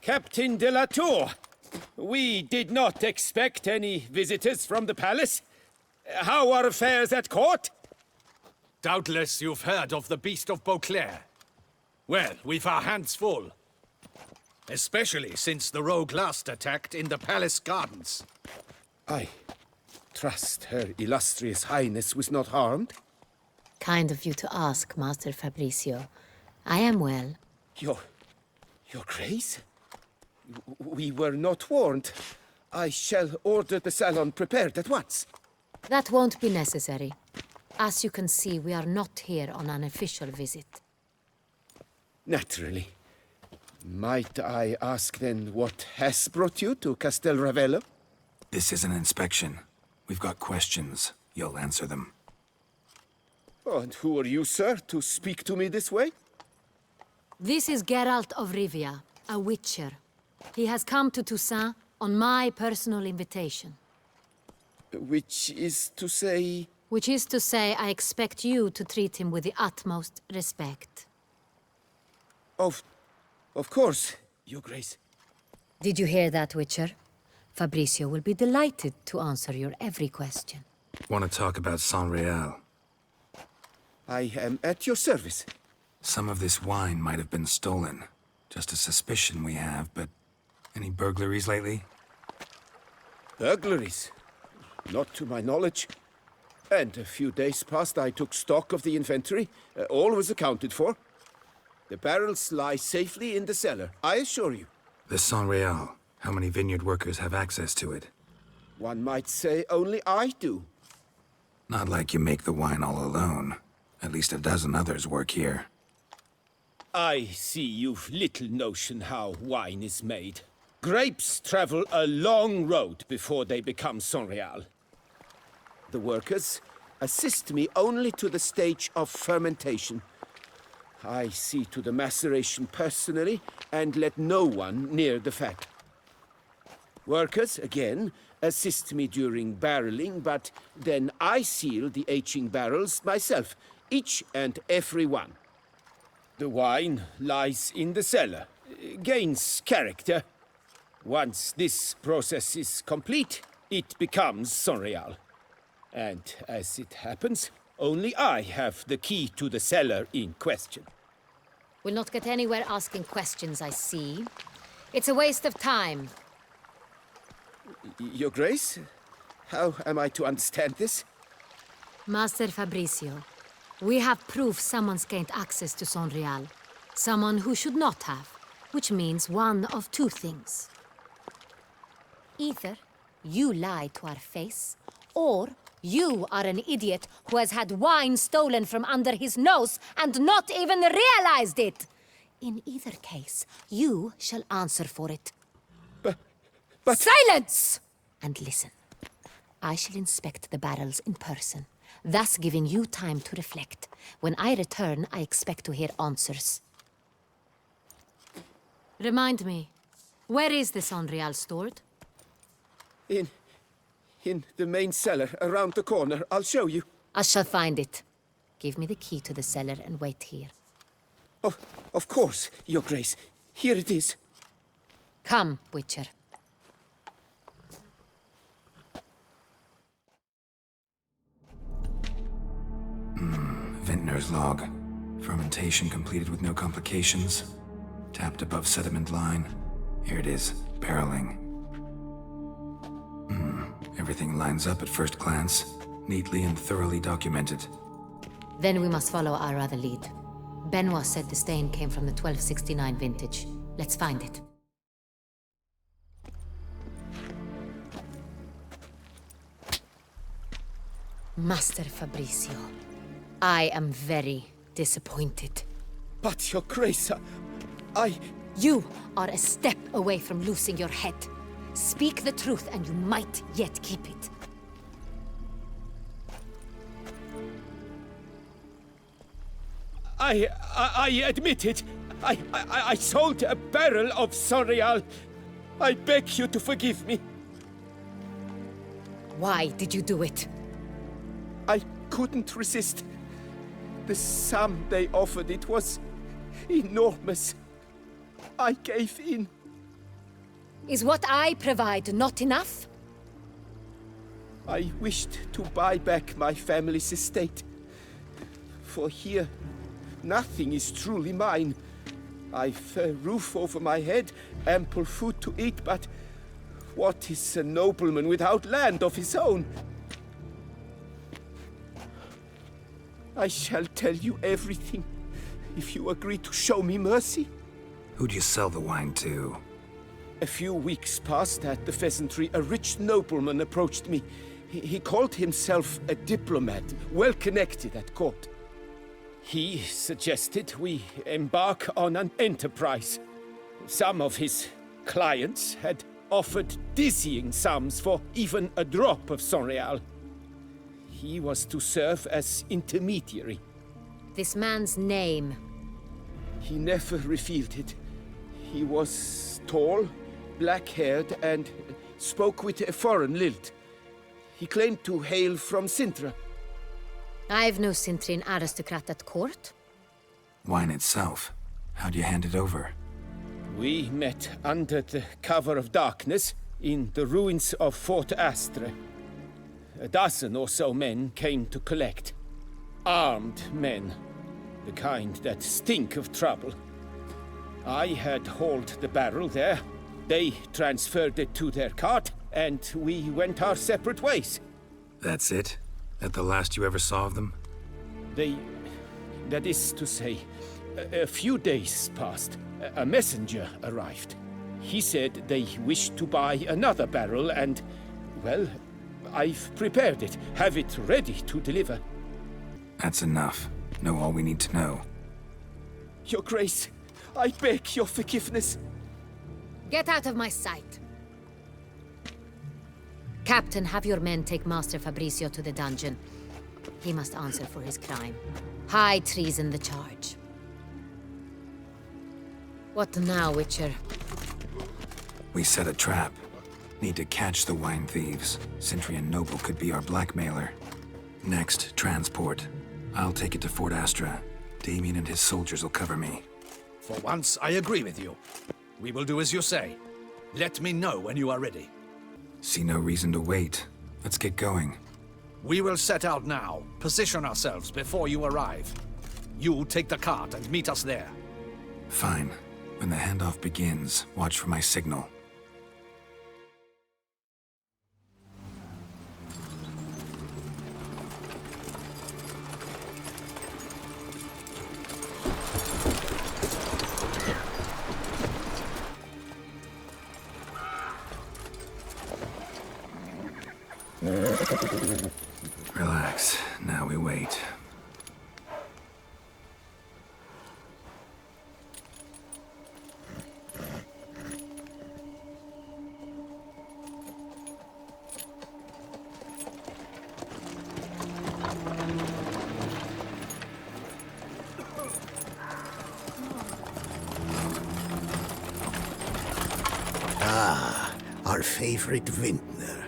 Captain de la Tour. We did not expect any visitors from the palace. How are affairs at court? Doubtless you've heard of the Beast of Beauclair. Well, we've our hands full. Especially since the rogue last attacked in the palace gardens. I trust Her Illustrious Highness was not harmed. Kind of you to ask, Master Fabricio. I am well. Your Grace? We were not warned. I shall order the salon prepared at once. That won't be necessary. As you can see, we are not here on an official visit. Naturally. Might I ask then what has brought you to Castel Ravello? This is an inspection. We've got questions. You'll answer them. Oh, and who are you, sir, to speak to me this way? This is Geralt of Rivia, a witcher. He has come to Toussaint on my personal invitation. Which is to say... Which is to say, I expect you to treat him with the utmost respect. Of course, Your Grace. Did you hear that, Witcher? Fabricio will be delighted to answer your every question. Want to talk about Saint-Réal? I am at your service. Some of this wine might have been stolen. Just a suspicion we have, but... Any burglaries lately? Burglaries? Not to my knowledge. And a few days past I took stock of the inventory. All was accounted for. The barrels lie safely in the cellar, I assure you. The Saint-Réal. How many vineyard workers have access to it? One might say only I do. Not like you make the wine all alone. At least a dozen others work here. I see you've little notion how wine is made. Grapes travel a long road before they become Saint-Réal. The workers assist me only to the stage of fermentation. I see to the maceration personally and let no one near the fat. Workers, again, assist me during barreling, but then I seal the aging barrels myself, each and every one. The wine lies in the cellar, gains character. Once this process is complete, it becomes Saint-Réal. And as it happens, only I have the key to the cellar in question. We'll not get anywhere asking questions, I see. It's a waste of time. Your Grace, how am I to understand this? Master Fabricio, we have proof someone's gained access to Saint-Réal. Someone who should not have, which means one of two things. Either you lie to our face, or you are an idiot who has had wine stolen from under his nose and not even realized it. In either case, you shall answer for it. But... Silence! And listen. I shall inspect the barrels in person, thus giving you time to reflect. When I return, I expect to hear answers. Remind me, where is the Saint-Réal stored? In the main cellar, around the corner. I'll show you. I shall find it. Give me the key to the cellar and wait here. Oh, of course, Your Grace. Here it is. Come, Witcher. Vintner's log. Fermentation completed with no complications. Tapped above sediment line. Here it is, barreling. Everything lines up at first glance, neatly and thoroughly documented. Then we must follow our other lead. Benoit said the stain came from the 1269 vintage. Let's find it. Master Fabricio, I am very disappointed. But, Your Grace, I... You are a step away from losing your head. Speak the truth and you might yet keep it. I admit it. I sold a barrel of Saint-Réal. I beg you to forgive me. Why did you do it? I couldn't resist. The sum they offered, it was enormous. I gave in. Is what I provide not enough? I wished to buy back my family's estate. For here, nothing is truly mine. I've a roof over my head, ample food to eat, but what is a nobleman without land of his own? I shall tell you everything, if you agree to show me mercy. Who'd you sell the wine to? A few weeks past at the pheasantry, a rich nobleman approached me. He called himself a diplomat, well connected at court. He suggested we embark on an enterprise. Some of his clients had offered dizzying sums for even a drop of Sonreal. He was to serve as intermediary. This man's name. He never revealed it. He was tall, black-haired, and spoke with a foreign lilt. He claimed to hail from Sintra. I've no Cintrian aristocrat at court. Wine itself. How'd you hand it over? We met under the cover of darkness in the ruins of Fort Astre. A dozen or so men came to collect. Armed men. The kind that stink of trouble. I had hauled the barrel there. They transferred it to their cart, and we went our separate ways. That's it? That the last you ever saw of them? That is to say, a few days passed. A messenger arrived. He said they wished to buy another barrel and, well, I've prepared it. Have it ready to deliver. That's enough. Know all we need to know. Your Grace, I beg your forgiveness. Get out of my sight. Captain, have your men take Master Fabricio to the dungeon. He must answer for his crime. High treason the charge. What now, Witcher? We set a trap. Need to catch the wine thieves. Cintrian Noble could be our blackmailer. Next, transport. I'll take it to Fort Astra. Damien and his soldiers will cover me. For once, I agree with you. We will do as you say. Let me know when you are ready. See no reason to wait. Let's get going. We will set out now. Position ourselves before you arrive. You take the cart and meet us there. Fine. When the handoff begins, watch for my signal. Relax. Now we wait. Our favorite vintner.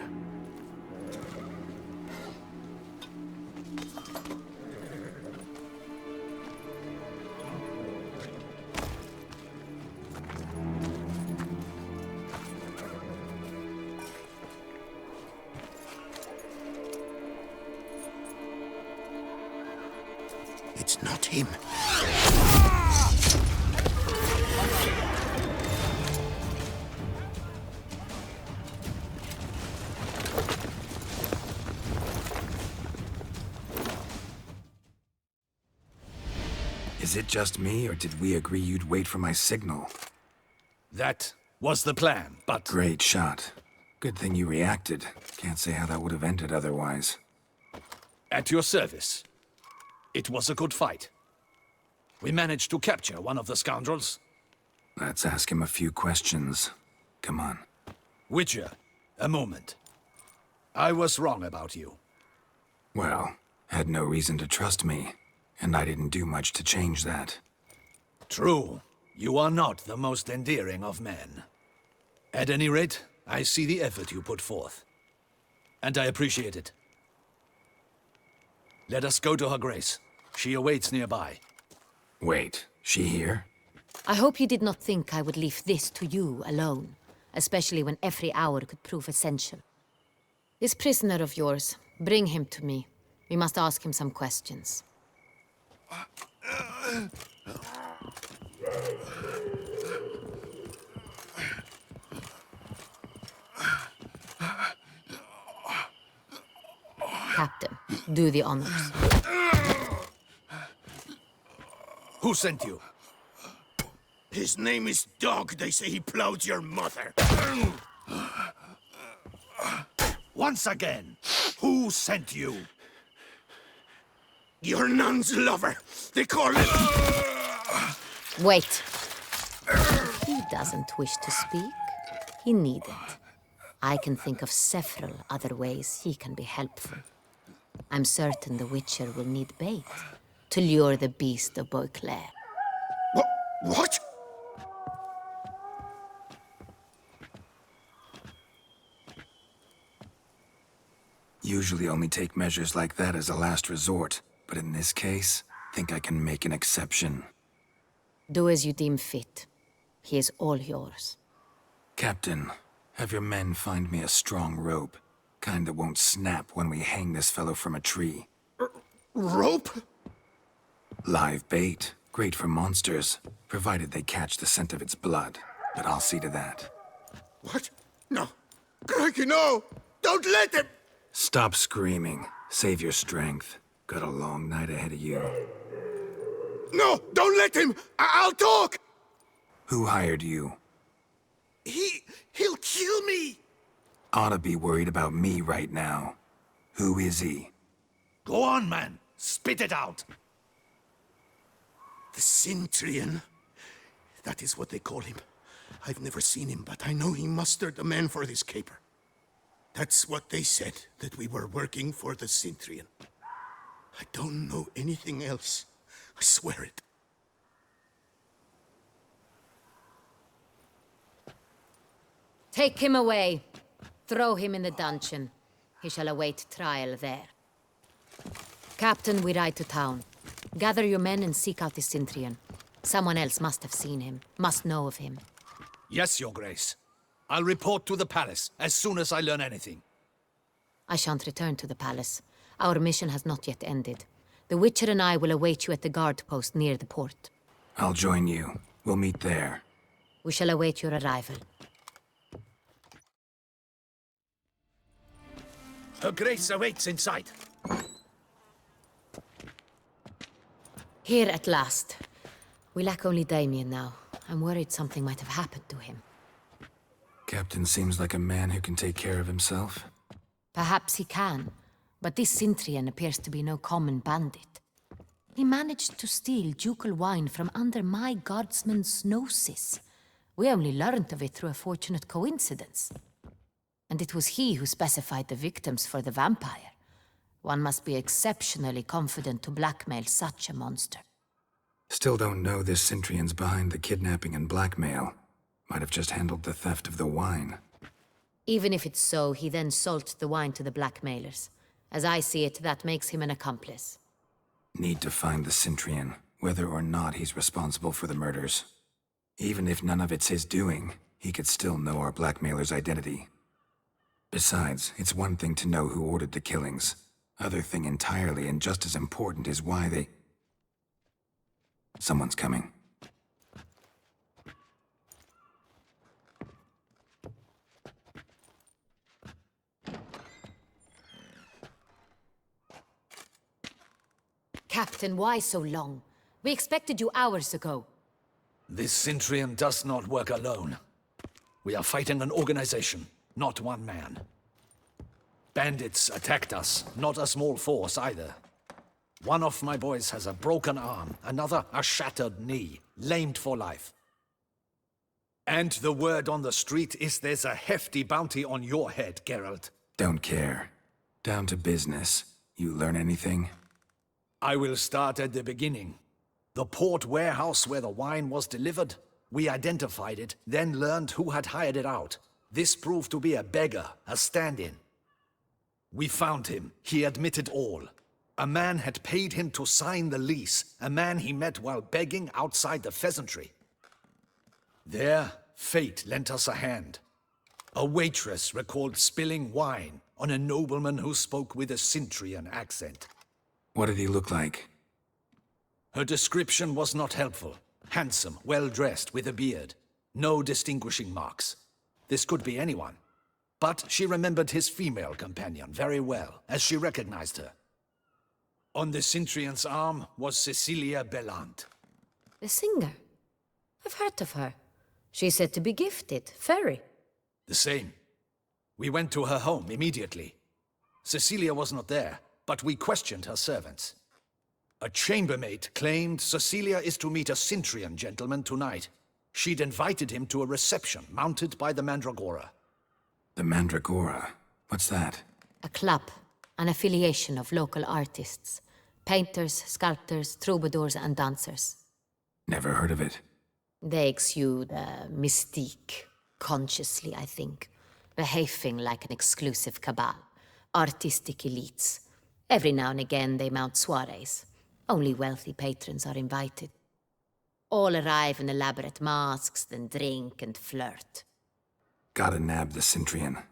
It's not him. Is it just me, or did we agree you'd wait for my signal? That was the plan, but... Great shot. Good thing you reacted. Can't say how that would have ended otherwise. At your service. It was a good fight. We managed to capture one of the scoundrels. Let's ask him a few questions. Come on. Witcher, a moment. I was wrong about you. Well, had no reason to trust me, and I didn't do much to change that. True. You are not the most endearing of men. At any rate, I see the effort you put forth. And I appreciate it. Let us go to her grace. She awaits nearby. Wait, she here? I hope you did not think I would leave this to you alone. especially when every hour could prove essential. This prisoner of yours, bring him to me. We must ask him some questions. Captain, do the honors. Who sent you? His name is Dog. They say he plowed your mother. Once again, who sent you? Your nun's lover. They call him... Wait. If he doesn't wish to speak, he needn't. I can think of several other ways he can be helpful. I'm certain the Witcher will need bait to lure the beast of Beauclair. What? Usually only take measures like that as a last resort, but in this case, think I can make an exception. Do as you deem fit. He is all yours. Captain, have your men find me a strong rope. Kind that won't snap when we hang this fellow from a tree. Rope? Live bait. Great for monsters, provided they catch the scent of its blood. But I'll see to that. What? No. Crikey, no! Don't let him! Stop screaming. Save your strength. Got a long night ahead of you. No! Don't let him! I'll talk! Who hired you? He'll kill me! Ought to be worried about me right now. Who is he? Go on, man. Spit it out. The Centurion. That is what they call him. I've never seen him, but I know he mustered the men for this caper. That's what they said, that we were working for the Centurion. I don't know anything else. I swear it. Take him away. Throw him in the dungeon. He shall await trial there. Captain, we ride to town. Gather your men and seek out the Centurion. Someone else must have seen him, must know of him. Yes, Your Grace. I'll report to the palace as soon as I learn anything. I shan't return to the palace. Our mission has not yet ended. The Witcher and I will await you at the guard post near the port. I'll join you. We'll meet there. We shall await your arrival. Her Grace awaits inside. Here at last. We lack only Damien now. I'm worried something might have happened to him. Captain seems like a man who can take care of himself. Perhaps he can, but this Centurion appears to be no common bandit. He managed to steal ducal wine from under my guardsman's noses. We only learned of it through a fortunate coincidence. And it was he who specified the victims for the vampire. One must be exceptionally confident to blackmail such a monster. Still don't know this Centurion's behind the kidnapping and blackmail. Might have just handled the theft of the wine. Even if it's so, he then sold the wine to the blackmailers. As I see it, that makes him an accomplice. Need to find the Centurion, whether or not he's responsible for the murders. Even if none of it's his doing, he could still know our blackmailer's identity. Besides, it's one thing to know who ordered the killings. Other thing entirely, and just as important, is why they... Someone's coming. Captain, why so long? We expected you hours ago. This Centurion does not work alone. We are fighting an organization, not one man. Bandits attacked us, not a small force either. One of my boys has a broken arm, another a shattered knee, lamed for life. And the word on the street is there's a hefty bounty on your head, Geralt. Don't care. Down to business. You learn anything? I will start at the beginning. The port warehouse where the wine was delivered. We identified it, then learned who had hired it out. This proved to be a beggar, a stand-in. We found him. He admitted all. A man had paid him to sign the lease, a man he met while begging outside the pheasantry. There, fate lent us a hand. A waitress recalled spilling wine on a nobleman who spoke with a Cintrian accent. What did he look like? Her description was not helpful. Handsome, well-dressed, with a beard. No distinguishing marks. This could be anyone. But she remembered his female companion very well, as she recognized her. On the Cintrian's arm was Cecilia Bellant. The singer? I've heard of her. She's said to be gifted, fairy. The same. We went to her home immediately. Cecilia was not there, but we questioned her servants. A chambermaid claimed Cecilia is to meet a Cintrian gentleman tonight. She'd invited him to a reception mounted by the Mandragora. The Mandragora? What's that? A club, an affiliation of local artists. Painters, sculptors, troubadours and dancers. Never heard of it. They exude mystique, consciously, I think. Behaving like an exclusive cabal. Artistic elites. Every now and again they mount soirees. Only wealthy patrons are invited. All arrive in elaborate masks, then drink and flirt. Gotta nab the Cintrian.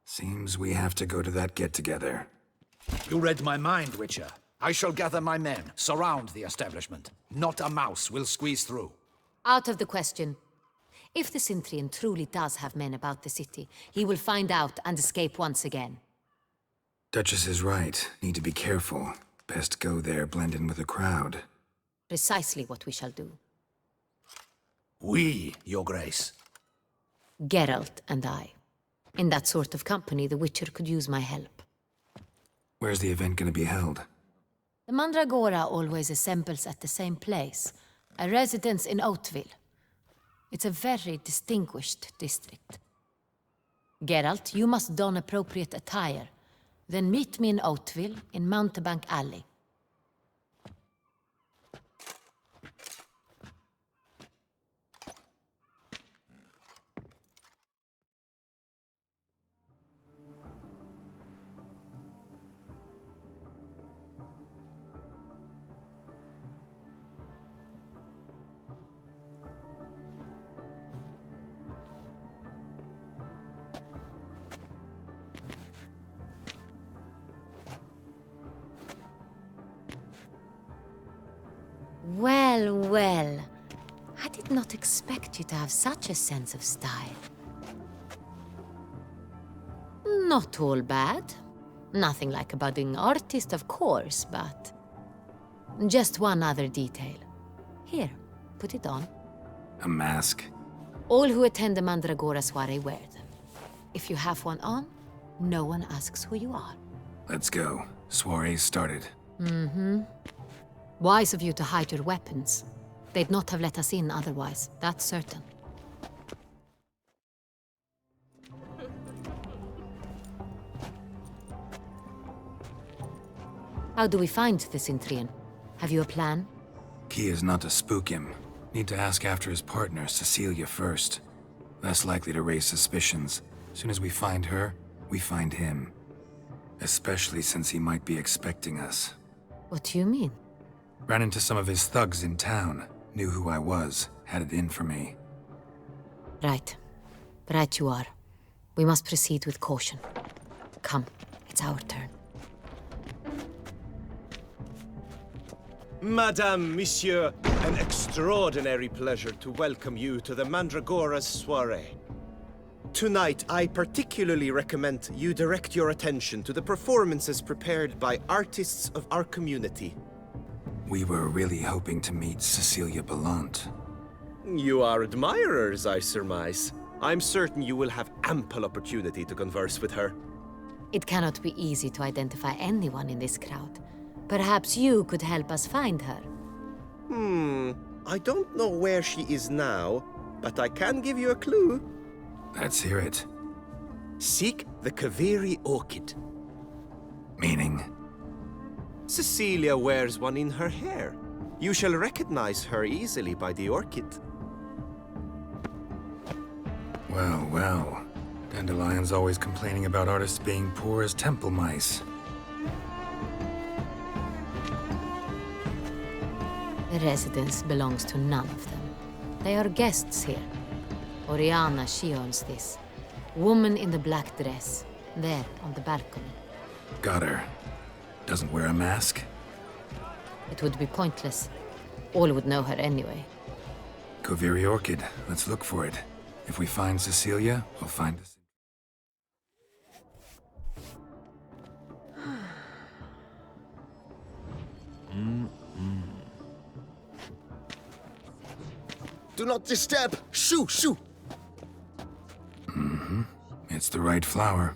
Seems we have to go to that get-together. You read my mind, Witcher. I shall gather my men, surround the establishment. Not a mouse will squeeze through. Out of the question. If the Cintrian truly does have men about the city, he will find out and escape once again. Duchess is right. Need to be careful. Best go there, blend in with the crowd. Precisely what we shall do. We, Your Grace. Geralt and I. In that sort of company, the Witcher could use my help. Where's the event gonna be held? The Mandragora always assembles at the same place, a residence in Oatville. It's a very distinguished district. Geralt, you must don appropriate attire. Then meet me in Oatville, in Mountebank Alley. Well, well. I did not expect you to have such a sense of style. Not all bad. Nothing like a budding artist, of course, but... Just one other detail. Here, put it on. A mask? All who attend the Mandragora soiree wear them. If you have one on, no one asks who you are. Let's go. Soiree started. Wise of you to hide your weapons. They'd not have let us in otherwise, that's certain. How do we find the Cintrian? Have you a plan? Key is not to spook him. Need to ask after his partner, Cecilia, first. Less likely to raise suspicions. Soon as we find her, we find him. Especially since he might be expecting us. What do you mean? Ran into some of his thugs in town. Knew who I was. Had it in for me. Right. Right you are. We must proceed with caution. Come, it's our turn. Madame, Monsieur, an extraordinary pleasure to welcome you to the Mandragora's soiree. Tonight, I particularly recommend you direct your attention to the performances prepared by artists of our community. We were really hoping to meet Cecilia Bellant. You are admirers, I surmise. I'm certain you will have ample opportunity to converse with her. It cannot be easy to identify anyone in this crowd. Perhaps you could help us find her. I don't know where she is now, but I can give you a clue. Let's hear it. Seek the Kaveri orchid. Meaning? Cecilia wears one in her hair. You shall recognize her easily by the orchid. Well, well. Dandelion's always complaining about artists being poor as temple mice. The residence belongs to none of them. They are guests here. Oriana, she owns this. Woman in the black dress. There, on the balcony. Got her. Doesn't wear a mask? It would be pointless. All would know her anyway. Koviri Orchid. Let's look for it. If we find Cecilia, we'll find us. Do not disturb! Shoo! Shoo! It's the right flower.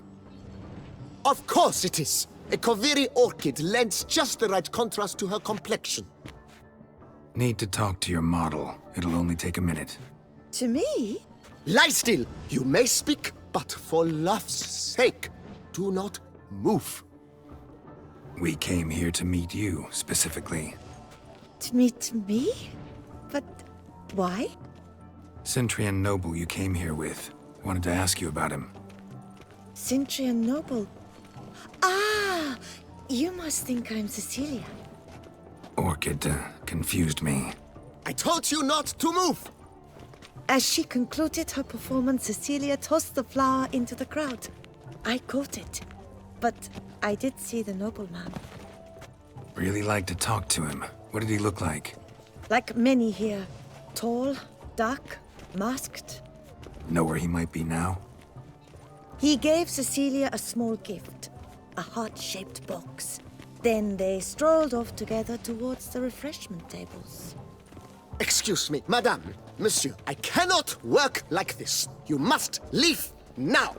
Of course it is! A Koviri orchid lends just the right contrast to her complexion. Need to talk to your model. It'll only take a minute. To me? Lie still! You may speak, but for love's sake, do not move. We came here to meet you, specifically. To meet me? But why? Centrian noble you came here with. Wanted to ask you about him. Cintrian Noble. Ah! You must think I'm Cecilia. Orchid confused me. I told you not to move! As she concluded her performance, Cecilia tossed the flower into the crowd. I caught it. But I did see the nobleman. Really like to talk to him. What did he look like? Like many here. Tall, dark, masked. Know where he might be now? He gave Cecilia a small gift. A heart-shaped box. Then they strolled off together towards the refreshment tables. Excuse me, madame, monsieur, I cannot work like this. You must leave now!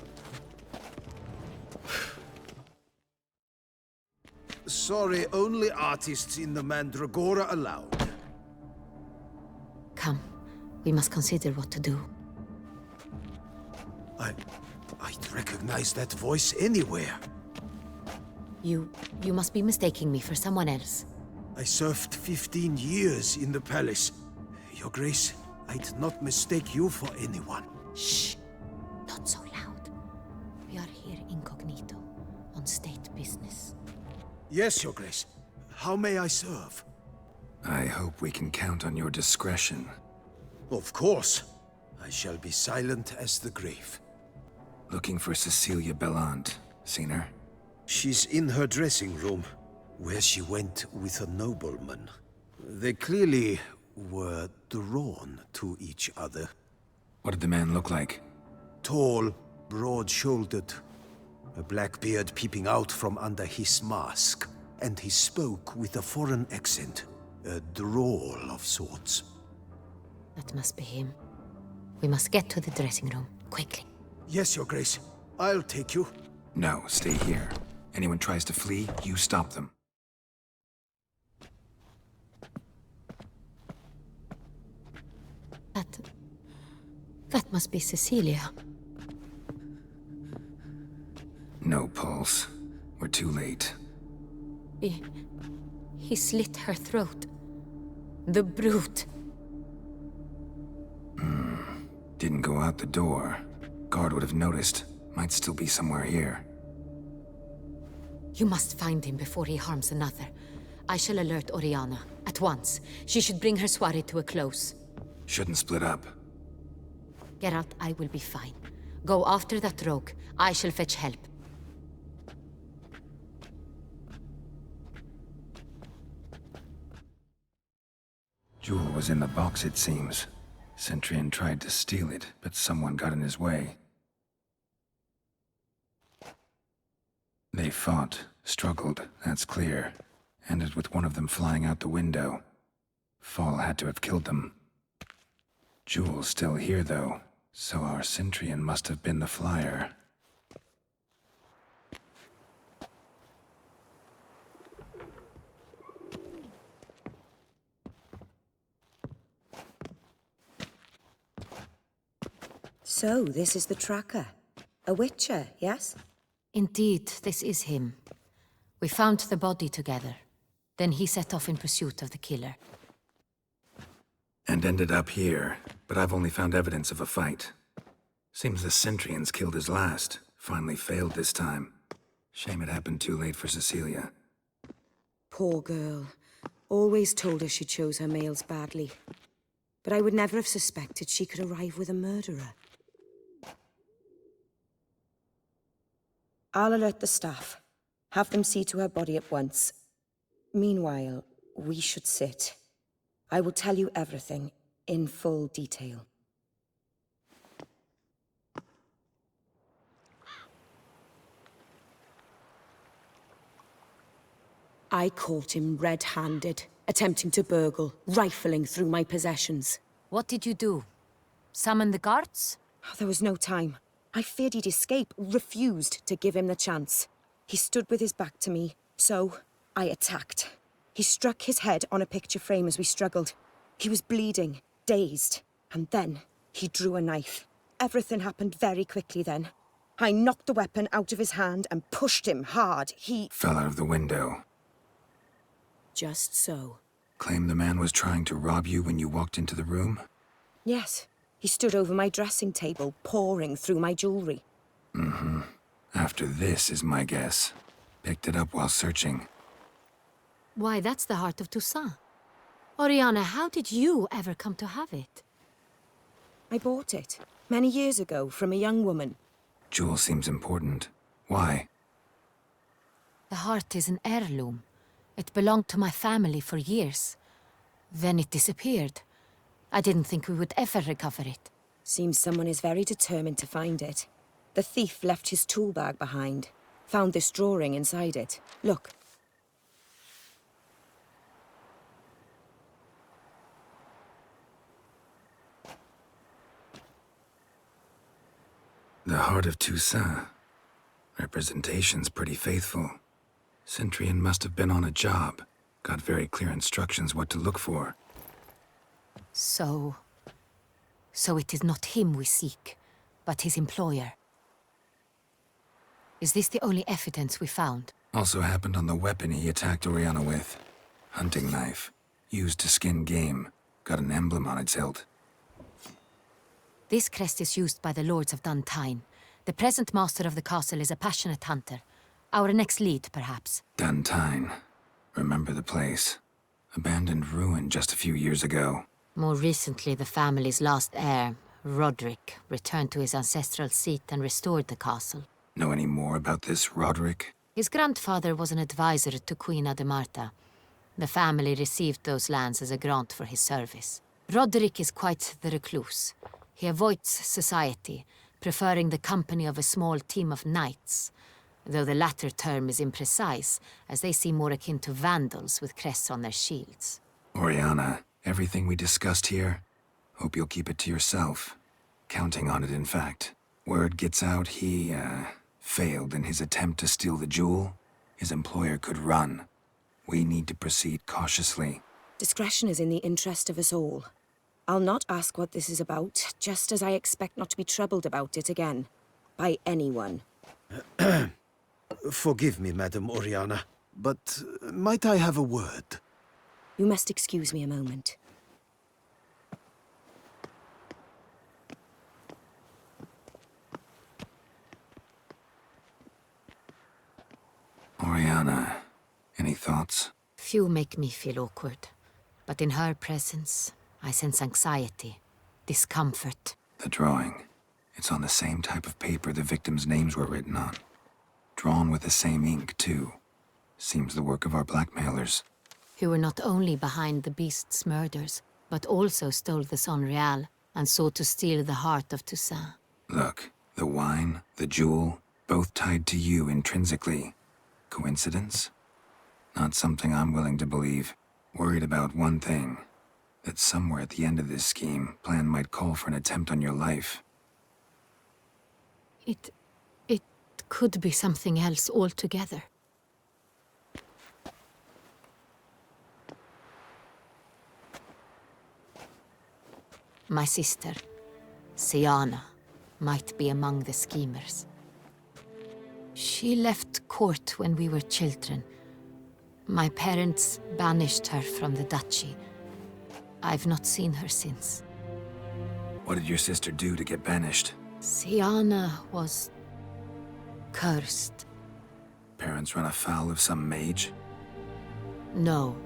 Sorry, only artists in the Mandragora allowed. Come, we must consider what to do. I'd recognize that voice anywhere. You must be mistaking me for someone else. I served 15 years in the palace. Your Grace, I'd not mistake you for anyone. Shh! Not so loud. We are here incognito, on state business. Yes, Your Grace. How may I serve? I hope we can count on your discretion. Of course. I shall be silent as the grave. Looking for Cecilia Bellant. Seen her? She's in her dressing room, where she went with a nobleman. They clearly were drawn to each other. What did the man look like? Tall, broad-shouldered, a black beard peeping out from under his mask, and he spoke with a foreign accent, a drawl of sorts. That must be him. We must get to the dressing room, quickly. Yes, Your Grace. I'll take you. No, stay here. Anyone tries to flee, you stop them. That must be Cecilia. No pulse. We're too late. He slit her throat. The brute. Didn't go out the door. Guard would have noticed. Might still be somewhere here. You must find him before he harms another. I shall alert Oriana, at once. She should bring her soirée to a close. Shouldn't split up. Geralt, I will be fine. Go after that rogue. I shall fetch help. Jewel was in the box, it seems. Centrian tried to steal it, but someone got in his way. They fought, struggled, that's clear. Ended with one of them flying out the window. Fall had to have killed them. Jewel's still here, though, so our Centrian must have been the flyer. So, this is the tracker. A witcher, yes? Indeed, this is him. We found the body together. Then he set off in pursuit of the killer. And ended up here, but I've only found evidence of a fight. Seems the Centrians killed his last. Finally failed this time. Shame it happened too late for Cecilia. Poor girl. Always told her she chose her males badly. But I would never have suspected she could arrive with a murderer. I'll alert the staff. Have them see to her body at once. Meanwhile, we should sit. I will tell you everything, in full detail. I caught him red-handed, attempting to burgle, rifling through my possessions. What did you do? Summon the guards? There was no time. I feared he'd escape, refused to give him the chance. He stood with his back to me, so I attacked. He struck his head on a picture frame as we struggled. He was bleeding, dazed, and then he drew a knife. Everything happened very quickly then. I knocked the weapon out of his hand and pushed him hard. He Fell out of the window. Just so. Claim the man was trying to rob you when you walked into the room? Yes. He stood over my dressing table, pouring through my jewelry. Mm-hmm. After this is my guess. Picked it up while searching. Why, that's the heart of Toussaint. Oriana, how did you ever come to have it? I bought it, many years ago, from a young woman. Jewel seems important. Why? The heart is an heirloom. It belonged to my family for years. Then it disappeared. I didn't think we would ever recover it. Seems someone is very determined to find it. The thief left his tool bag behind. Found this drawing inside it. Look. The heart of Toussaint. Representation's pretty faithful. Centurion must have been on a job. Got very clear instructions what to look for. So it is not him we seek, but his employer. Is this the only evidence we found? Also happened on the weapon he attacked Oriana with. Hunting knife. Used to skin game. Got an emblem on its hilt. This crest is used by the lords of Duntine. The present master of the castle is a passionate hunter. Our next lead, perhaps. Duntine. Remember the place. Abandoned ruin just a few years ago. More recently, the family's last heir, Roderick, returned to his ancestral seat and restored the castle. Know any more about this Roderick? His grandfather was an advisor to Queen Ademarta. The family received those lands as a grant for his service. Roderick is quite the recluse. He avoids society, preferring the company of a small team of knights, though the latter term is imprecise, as they seem more akin to vandals with crests on their shields. Oriana, everything we discussed here, hope you'll keep it to yourself. Counting on it, in fact. Word gets out he, failed in his attempt to steal the jewel. His employer could run. We need to proceed cautiously. Discretion is in the interest of us all. I'll not ask what this is about, just as I expect not to be troubled about it again. By anyone. Forgive me, Madam Oriana, but might I have a word? You must excuse me a moment. Oriana, any thoughts? Few make me feel awkward, but in her presence, I sense anxiety, discomfort. The drawing. It's on the same type of paper the victims' names were written on. Drawn with the same ink, too. Seems the work of our blackmailers. Who were not only behind the beast's murders, but also stole the Sonreal and sought to steal the heart of Toussaint. Look, the wine, the jewel, both tied to you intrinsically. Coincidence? Not something I'm willing to believe. Worried about one thing. That somewhere at the end of this scheme, plan might call for an attempt on your life. It could be something else altogether. My sister, Siana, might be among the schemers. She left court when we were children. My parents banished her from the duchy. I've not seen her since. What did your sister do to get banished? Siana was cursed. Parents run afoul of some mage? No.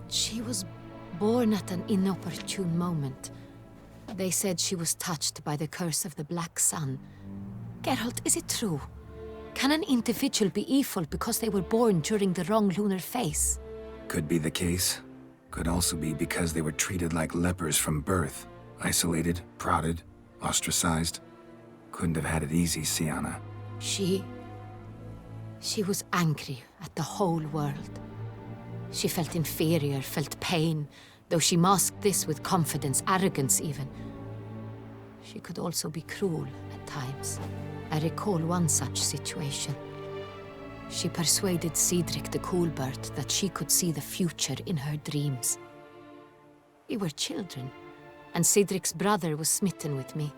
She was born at an inopportune moment. They said she was touched by the curse of the Black Sun. Geralt, is it true? Can an individual be evil because they were born during the wrong lunar phase? Could be the case. Could also be because they were treated like lepers from birth. Isolated, prodded, ostracized. Couldn't have had it easy, Sienna. She was angry at the whole world. She felt inferior, felt pain, though she masked this with confidence, arrogance even. She could also be cruel at times. I recall one such situation. She persuaded Cedric the Coolbird that she could see the future in her dreams. We were children, and Cedric's brother was smitten with me.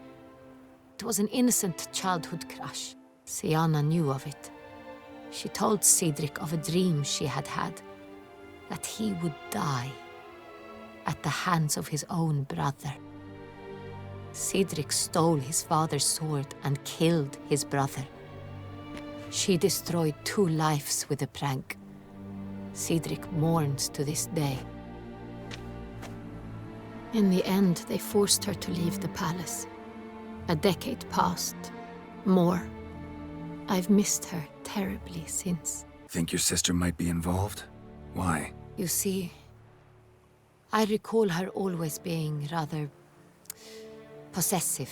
It was an innocent childhood crush. Sienna knew of it. She told Cedric of a dream she had had, that he would die at the hands of his own brother. Cedric stole his father's sword and killed his brother. She destroyed 2 lives with a prank. Cedric mourns to this day. In the end, they forced her to leave the palace. A decade passed. More. I've missed her terribly since. Think your sister might be involved? Why? You see, I recall her always being rather possessive,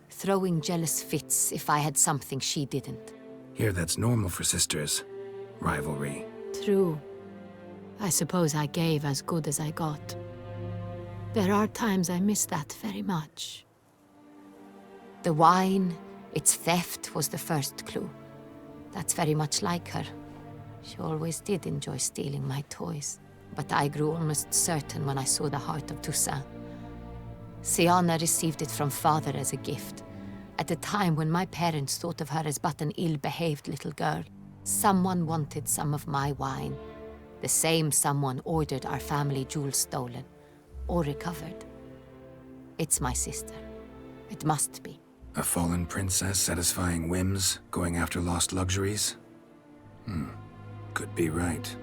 throwing jealous fits if I had something she didn't. Here, that's normal for sisters. Rivalry. True. I suppose I gave as good as I got. There are times I miss that very much. The wine, its theft, was the first clue. That's very much like her. She always did enjoy stealing my toys. But I grew almost certain when I saw the heart of Toussaint. Sienna received it from father as a gift, at a time when my parents thought of her as but an ill-behaved little girl. Someone wanted some of my wine. The same someone ordered our family jewels stolen, or recovered. It's my sister. It must be. A fallen princess satisfying whims, going after lost luxuries? Could be right.